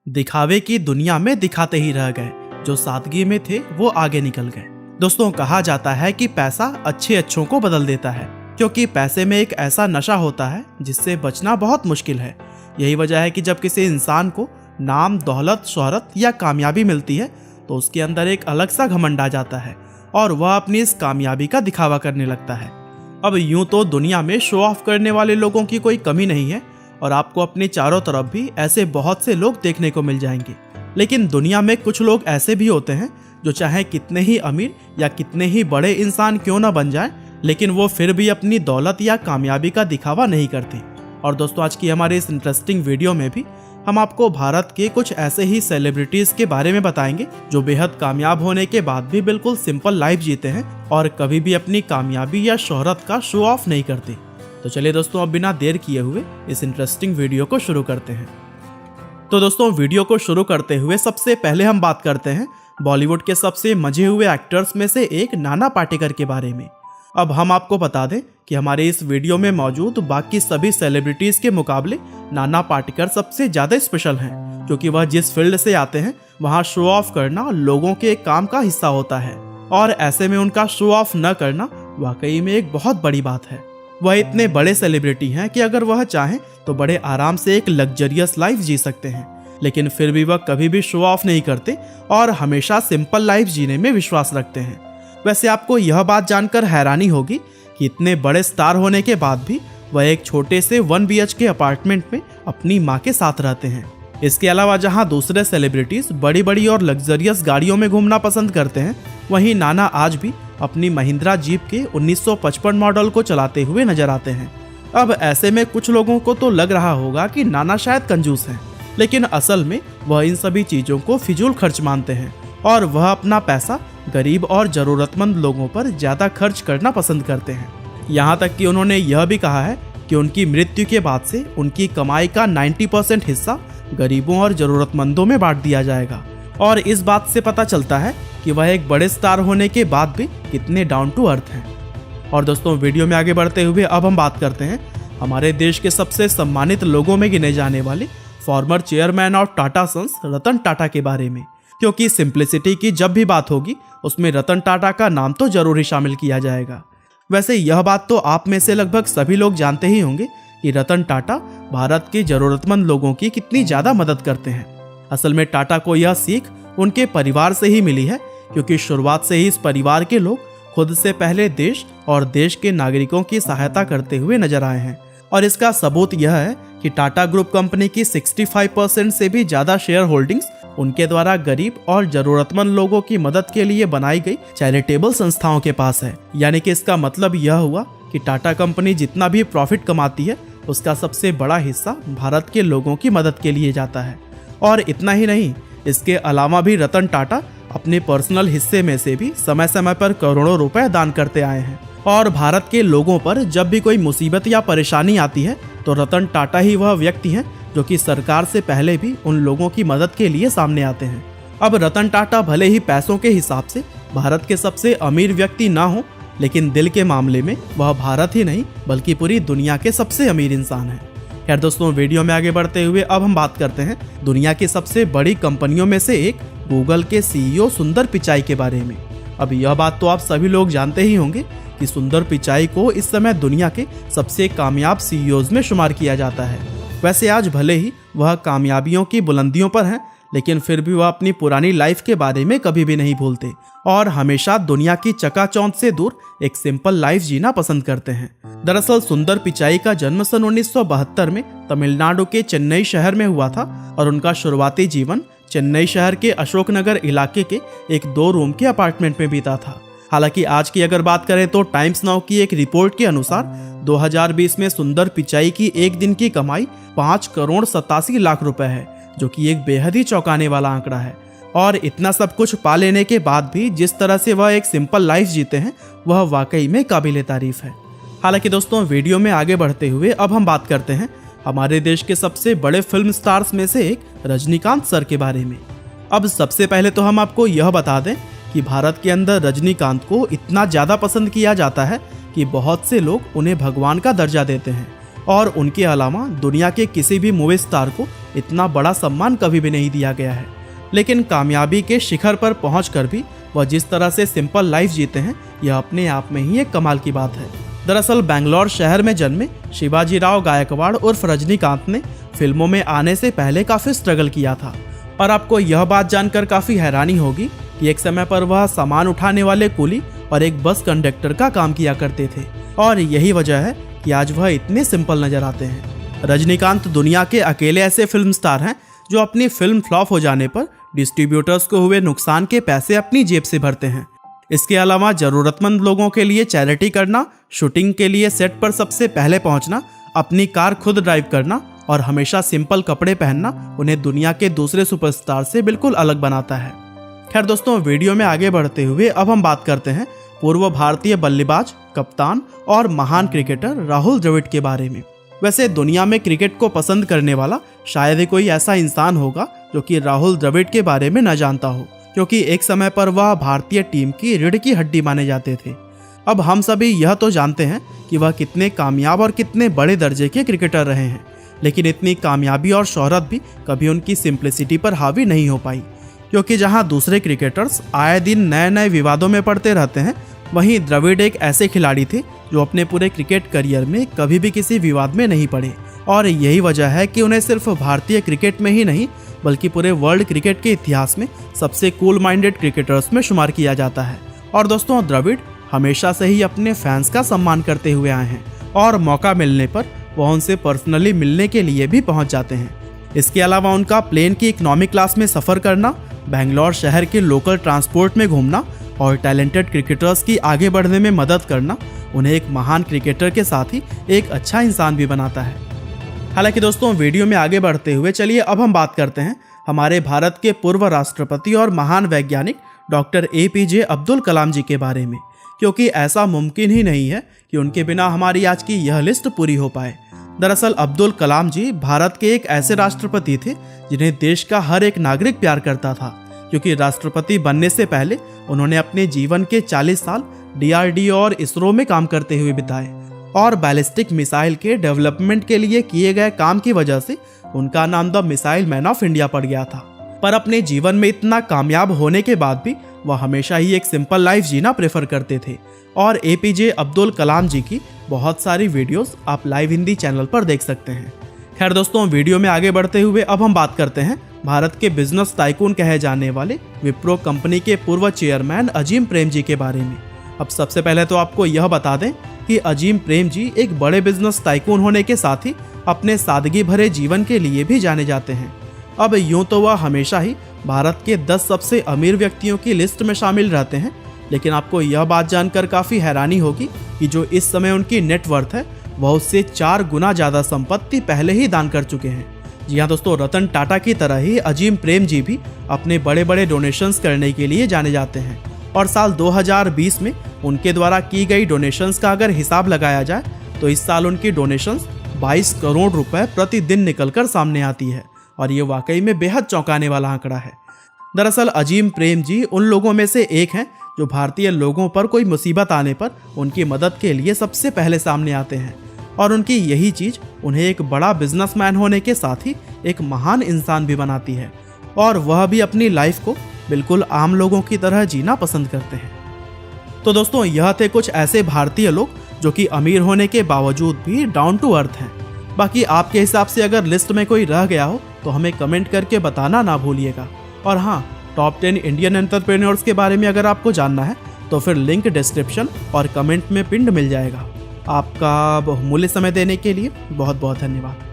दिखावे की दुनिया में दिखाते ही रह गए, जो सादगी में थे वो आगे निकल गए। दोस्तों, कहा जाता है कि पैसा अच्छे अच्छों को बदल देता है, क्योंकि पैसे में एक ऐसा नशा होता है जिससे बचना बहुत मुश्किल है। यही वजह है कि जब किसी इंसान को नाम, दौलत, शोहरत या कामयाबी मिलती है तो उसके अंदर एक अलग सा घमंड आ जाता है और वह अपनी इस कामयाबी का दिखावा करने लगता है। अब यूं तो दुनिया में शो ऑफ करने वाले लोगों की कोई कमी नहीं है और आपको अपने चारों तरफ भी ऐसे बहुत से लोग देखने को मिल जाएंगे। लेकिन दुनिया में कुछ लोग ऐसे भी होते हैं जो चाहे कितने ही अमीर या कितने ही बड़े इंसान क्यों ना बन जाएं, लेकिन वो फिर भी अपनी दौलत या कामयाबी का दिखावा नहीं करते। और दोस्तों, आज की हमारी इस इंटरेस्टिंग वीडियो में भी हम आपको भारत के कुछ ऐसे ही सेलिब्रिटीज के बारे में बताएंगे जो बेहद कामयाब होने के बाद भी बिल्कुल सिंपल लाइफ जीते हैं और कभी भी अपनी कामयाबी या शोहरत का शो ऑफ नहीं करते। तो चलिए दोस्तों, अब बिना देर किए हुए इस इंटरेस्टिंग वीडियो को शुरू करते हैं। तो दोस्तों, वीडियो को शुरू करते हुए सबसे पहले हम बात करते हैं बॉलीवुड के सबसे मजे हुए एक्टर्स में से एक नाना पाटेकर के बारे में। अब हम आपको बता दें कि हमारे इस वीडियो में मौजूद बाकी सभी सेलिब्रिटीज के मुकाबले नाना पाटेकर सबसे ज्यादा स्पेशल हैं, क्योंकि वह जिस फील्ड से आते हैं वहां शो ऑफ करना लोगों के काम का हिस्सा होता है और ऐसे में उनका शो ऑफ न करना वाकई में एक बहुत बड़ी बात है। वह इतने बड़े सेलिब्रिटी हैं कि अगर वह चाहें तो बड़े आराम से एक लग्जरियस लाइफ जी सकते हैं, लेकिन फिर भी वह कभी भी शो ऑफ नहीं करते और हमेशा सिंपल लाइफ जीने में विश्वास रखते हैं। वैसे आपको यह बात जानकर हैरानी होगी कि इतने बड़े स्टार होने के बाद भी वह एक छोटे से 1 BHK अपार्टमेंट में अपनी मां के साथ रहते हैं। इसके अलावा जहां दूसरे सेलिब्रिटीज बड़ी बड़ी और लग्जरियस गाड़ियों में घूमना पसंद करते हैं, वहीं नाना आज भी अपनी महिंद्रा जीप के 1955 मॉडल को चलाते हुए नजर आते हैं। अब ऐसे में कुछ लोगों को तो लग रहा होगा कि नाना शायद कंजूस हैं, लेकिन असल में वह इन सभी चीजों को फिजूल खर्च मानते हैं और वह अपना पैसा गरीब और जरूरतमंद लोगों पर ज्यादा खर्च करना पसंद करते हैं। यहाँ तक कि उन्होंने यह भी कहा है कि उनकी मृत्यु के बाद से उनकी कमाई का 90% हिस्सा गरीबों और जरूरतमंदों में बांट दिया जाएगा। और इस बात से पता चलता है कि वह एक बड़े स्टार होने के बाद भी कितने डाउन टू अर्थ हैं। और दोस्तों, वीडियो में आगे बढ़ते हुए अब हम बात करते हैं हमारे देश के सबसे सम्मानित लोगों में गिने जाने वाले former chairman of Tata Sons Ratan Tata के बारे में, क्योंकि सिंप्लिसिटी की जब भी बात होगी उसमें रतन टाटा का नाम तो जरूर ही शामिल किया जाएगा। वैसे यह बात तो आप में से लगभग सभी लोग जानते ही होंगे कि रतन टाटा भारत के जरूरतमंद लोगों की कितनी ज्यादा मदद करते हैं। असल में टाटा को यह सीख उनके परिवार से ही मिली है, क्योंकि शुरुआत से ही इस परिवार के लोग खुद से पहले देश और देश के नागरिकों की सहायता करते हुए नजर आए हैं। और इसका सबूत यह है कि टाटा ग्रुप कंपनी की 65% से भी ज्यादा शेयर होल्डिंग्स उनके द्वारा गरीब और जरूरतमंद लोगों की मदद के लिए बनाई गई चैरिटेबल संस्थाओं के पास है। यानी कि इसका मतलब यह हुआ कि टाटा कंपनी जितना भी प्रॉफिट कमाती है उसका सबसे बड़ा हिस्सा भारत के लोगों की मदद के लिए जाता है। और इतना ही नहीं, इसके अलावा भी रतन टाटा अपने पर्सनल हिस्से में से भी समय समय पर करोड़ों रुपए दान करते आए हैं। और भारत के लोगों पर जब भी कोई मुसीबत या परेशानी आती है तो रतन टाटा ही वह व्यक्ति हैं जो कि सरकार से पहले भी उन लोगों की मदद के लिए सामने आते हैं। अब रतन टाटा भले ही पैसों के हिसाब से भारत के सबसे अमीर व्यक्ति ना हो, लेकिन दिल के मामले में वह भारत ही नहीं बल्कि पूरी दुनिया के सबसे अमीर इंसान है। खैर दोस्तों, वीडियो में आगे बढ़ते हुए अब हम बात करते हैं दुनिया की सबसे बड़ी कंपनियों में से एक गूगल के CEO सुंदर पिचाई के बारे में। अब यह बात तो आप सभी लोग जानते ही होंगे कि सुंदर पिचाई को इस समय दुनिया के सबसे कामयाब CEOs में शुमार किया जाता है। वैसे आज भले ही वह कामयाबियों की बुलंदियों पर हैं, लेकिन फिर भी वह अपनी पुरानी लाइफ के बारे में कभी भी नहीं भूलते और हमेशा दुनिया की चकाचौंध से दूर एक सिंपल लाइफ जीना पसंद करते हैं। दरअसल सुंदर पिचाई का जन्म सन 1972 में तमिलनाडु के चेन्नई शहर में हुआ था और उनका शुरुआती जीवन चेन्नई शहर के अशोकनगर इलाके के एक 2 रूम के अपार्टमेंट में बीता था। हालांकि आज की अगर बात करें तो टाइम्स नाउ की एक रिपोर्ट के अनुसार 2020 में सुंदर पिचाई की एक दिन की कमाई 5,87,00,000 रुपए है, जो कि एक बेहद ही चौंकाने वाला आंकड़ा है। और इतना सब कुछ पा लेने के बाद भी जिस तरह से वह एक सिंपल लाइफ जीते हैं वह वाकई में काबिले तारीफ है। हालांकि दोस्तों, वीडियो में आगे बढ़ते हुए अब हम बात करते हैं हमारे देश के सबसे बड़े फिल्म स्टार्स में से एक रजनीकांत सर के बारे में। अब सबसे पहले तो हम आपको यह बता दें कि भारत के अंदर रजनीकांत को इतना ज्यादा पसंद किया जाता है कि बहुत से लोग उन्हें भगवान का दर्जा देते हैं, और उनके अलावा दुनिया के किसी भी मूवी स्टार को इतना बड़ा सम्मान कभी भी नहीं दिया गया है। लेकिन कामयाबी के शिखर पर पहुंचकर भी वह जिस तरह से सिंपल लाइफ जीते हैं, यह अपने आप में ही एक कमाल की बात है। दरअसल बेंगलोर शहर में जन्मे शिवाजीराव गायकवाड़ उर्फ रजनीकांत ने फिल्मों में आने से पहले काफी स्ट्रगल किया था। और आपको यह बात जानकर काफी हैरानी होगी कि एक समय पर वह सामान उठाने वाले कुली और एक बस कंडक्टर का काम किया करते थे, और यही वजह है कि आज वह इतने सिंपल नजर आते हैं। रजनीकांत दुनिया के अकेले ऐसे फिल्म स्टार हैं जो अपनी फिल्म फ्लॉप हो जाने पर डिस्ट्रीब्यूटर्स को हुए नुकसान के पैसे अपनी जेब से भरते हैं। इसके अलावा जरूरतमंद लोगों के लिए चैरिटी करना, शूटिंग के लिए सेट पर सबसे पहले पहुंचना, अपनी कार खुद ड्राइव करना और हमेशा सिंपल कपड़े पहनना उन्हें दुनिया के दूसरे सुपरस्टार से बिल्कुल अलग बनाता है। खैर दोस्तों, वीडियो में आगे बढ़ते हुए अब हम बात करते हैं पूर्व भारतीय बल्लेबाज, कप्तान और महान क्रिकेटर राहुल द्रविड़ के बारे में। वैसे दुनिया में क्रिकेट को पसंद करने वाला शायद ही कोई ऐसा इंसान होगा जो कि राहुल द्रविड़ के बारे में न जानता हो, क्योंकि एक समय पर वह भारतीय टीम की रीढ़ की हड्डी माने जाते थे। अब हम सभी यह तो जानते हैं कि वह कितने कामयाब और कितने बड़े दर्जे के क्रिकेटर रहे हैं, लेकिन इतनी कामयाबी और शोहरत भी कभी उनकी सिंप्लिसिटी पर हावी नहीं हो पाई, क्योंकि जहां दूसरे क्रिकेटर्स आए दिन नए नए विवादों में पड़ते रहते हैं, वहीं द्रविड़ एक ऐसे खिलाड़ी थे जो अपने पूरे क्रिकेट करियर में कभी भी किसी विवाद में नहीं पड़े। और यही वजह है कि उन्हें सिर्फ भारतीय क्रिकेट में ही नहीं बल्कि पूरे वर्ल्ड क्रिकेट के इतिहास में सबसे कूल माइंडेड क्रिकेटर्स में शुमार किया जाता है। और दोस्तों, द्रविड़ हमेशा से ही अपने फैंस का सम्मान करते हुए आए हैं और मौका मिलने पर वह उनसे पर्सनली मिलने के लिए भी पहुंच जाते हैं। इसके अलावा उनका प्लेन की इकोनॉमिक क्लास में सफ़र करना, बेंगलोर शहर के लोकल ट्रांसपोर्ट में घूमना और टैलेंटेड क्रिकेटर्स की आगे बढ़ने में मदद करना उन्हें एक महान क्रिकेटर के साथ ही एक अच्छा इंसान भी बनाता है। हालांकि दोस्तों, वीडियो में आगे बढ़ते हुए चलिए अब हम बात करते हैं हमारे भारत के पूर्व राष्ट्रपति और महान वैज्ञानिक डॉक्टर APJ अब्दुल कलाम जी के बारे में, क्योंकि ऐसा मुमकिन ही नहीं है कि उनके बिना हमारी आज की यह लिस्ट पूरी हो पाए। दरअसल अब्दुल कलाम जी भारत के एक ऐसे राष्ट्रपति थे जिन्हें देश का हर एक नागरिक प्यार करता था, क्योंकि राष्ट्रपति बनने से पहले उन्होंने अपने जीवन के 40 साल DRDO और इसरो में काम करते हुए बिताए, और बैलिस्टिक मिसाइल के डेवलपमेंट के लिए किए गए काम की वजह से उनका नाम the missile man of India पड़ गया था। पर अपने जीवन में इतना कामयाब होने के बाद भी वह हमेशा ही एक सिंपल लाइफ जीना प्रेफर करते थे, और APJ अब्दुल कलाम जी की बहुत सारी वीडियोस आप लाइव हिंदी चैनल पर देख सकते हैं। खैर दोस्तों, वीडियो में आगे बढ़ते हुए अब हम बात करते हैं भारत के बिजनेस टाइकून कहे जाने वाले विप्रो कंपनी के पूर्व चेयरमैन अजीम प्रेम जी के बारे में। अब सबसे पहले तो आपको यह बता दें कि अजीम प्रेम जी एक बड़े बिजनेस टाइकून होने के साथ ही अपने सादगी भरे जीवन के लिए भी जाने जाते हैं। अब यूं तो वह हमेशा ही भारत के 10 सबसे अमीर व्यक्तियों की लिस्ट में शामिल रहते हैं, लेकिन आपको यह बात जानकर काफ़ी हैरानी होगी कि जो इस समय उनकी नेटवर्थ है वह उससे 4 गुना ज़्यादा संपत्ति पहले ही दान कर चुके हैं। जी हाँ दोस्तों, रतन टाटा की तरह ही अजीम प्रेम जी भी अपने बड़े बड़े डोनेशंस करने के लिए जाने जाते हैं, और साल 2020 में उनके द्वारा की गई डोनेशंस का अगर हिसाब लगाया जाए तो इस साल उनकी डोनेशंस 22 करोड़ रुपए प्रतिदिन निकलकर सामने आती है, और ये वाकई में बेहद चौंकाने वाला आंकड़ा है। दरअसल अजीम प्रेम जी उन लोगों में से एक हैं जो भारतीय लोगों पर कोई मुसीबत आने पर उनकी मदद के लिए सबसे पहले सामने आते हैं, और उनकी यही चीज़ उन्हें एक बड़ा बिजनेसमैन होने के साथ ही एक महान इंसान भी बनाती है, और वह भी अपनी लाइफ को बिल्कुल आम लोगों की तरह जीना पसंद करते हैं। तो दोस्तों, यह थे कुछ ऐसे भारतीय लोग जो कि अमीर होने के बावजूद भी डाउन टू अर्थ हैं। बाकी आपके हिसाब से अगर लिस्ट में कोई रह गया हो तो हमें कमेंट करके बताना ना भूलिएगा। और हाँ, टॉप 10 इंडियन एंटरप्रेन्योर्स के बारे में अगर आपको जानना है तो फिर लिंक डिस्क्रिप्शन और कमेंट में पिंड मिल जाएगा। आपका बहुमूल्य समय देने के लिए बहुत बहुत धन्यवाद।